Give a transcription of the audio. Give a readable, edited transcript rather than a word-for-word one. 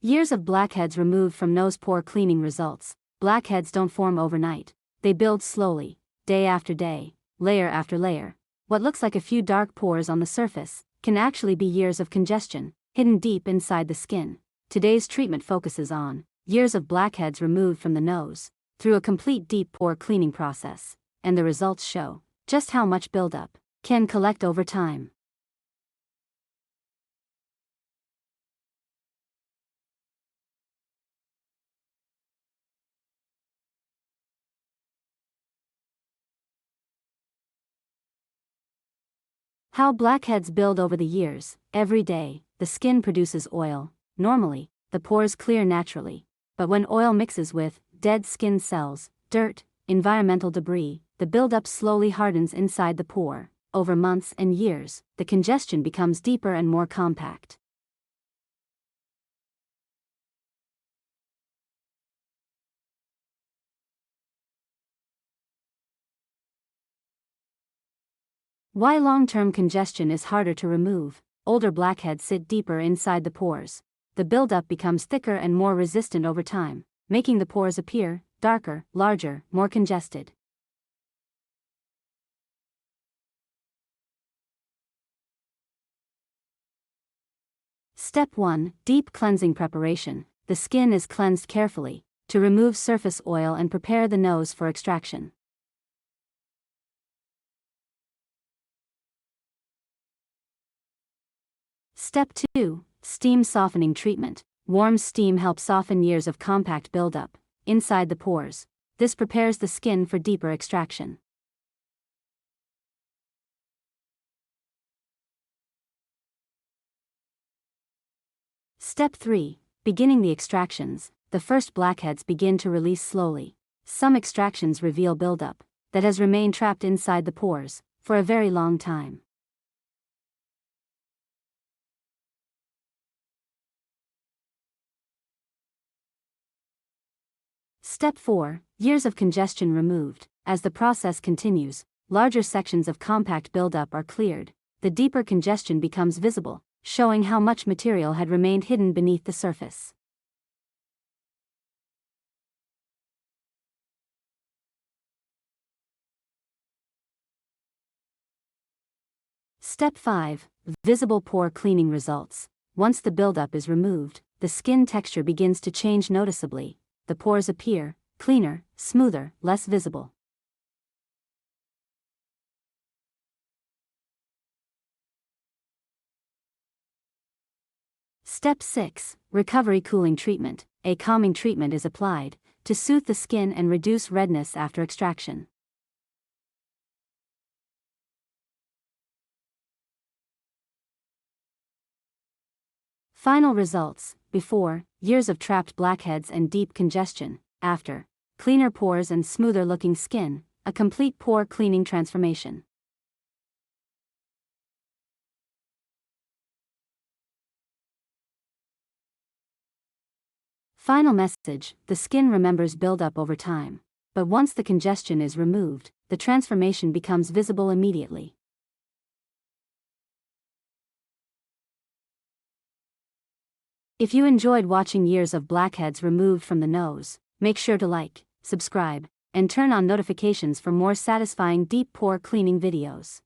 Years of blackheads removed from nose pore cleaning results. Blackheads don't form overnight. They build slowly, day after day, layer after layer. What looks like a few dark pores on the surface can actually be years of congestion, hidden deep inside the skin. Today's treatment focuses on years of blackheads removed from the nose through a complete deep pore cleaning process, and the results show just how much buildup can collect over time. How blackheads build over the years. Every day, the skin produces oil. Normally, the pores clear naturally. But when oil mixes with dead skin cells, dirt, environmental debris, the buildup slowly hardens inside the pore. Over months and years, the congestion becomes deeper and more compact. Why long-term congestion is harder to remove. Older blackheads sit deeper inside the pores. The buildup becomes thicker and more resistant over time, making the pores appear darker, larger, more congested. Step 1. Deep cleansing preparation. The skin is cleansed carefully to remove surface oil and prepare the nose for extraction. Step 2. Steam softening treatment. Warm steam helps soften years of compact buildup inside the pores. This prepares the skin for deeper extraction. Step 3. Beginning the extractions. The first blackheads begin to release slowly. Some extractions reveal buildup that has remained trapped inside the pores for a very long time. Step 4. Years of congestion removed. As the process continues, larger sections of compact buildup are cleared. The deeper congestion becomes visible, showing how much material had remained hidden beneath the surface. Step 5. Visible pore cleaning results. Once the buildup is removed, the skin texture begins to change noticeably. The pores appear cleaner, smoother, less visible. Step 6. Recovery cooling treatment. A calming treatment is applied to soothe the skin and reduce redness after extraction. Final results. Before, years of trapped blackheads and deep congestion. After, cleaner pores and smoother looking skin, a complete pore cleaning transformation. Final message. The skin remembers buildup over time. But once the congestion is removed, the transformation becomes visible immediately. If you enjoyed watching years of blackheads removed from the nose, make sure to like, subscribe, and turn on notifications for more satisfying deep pore cleaning videos.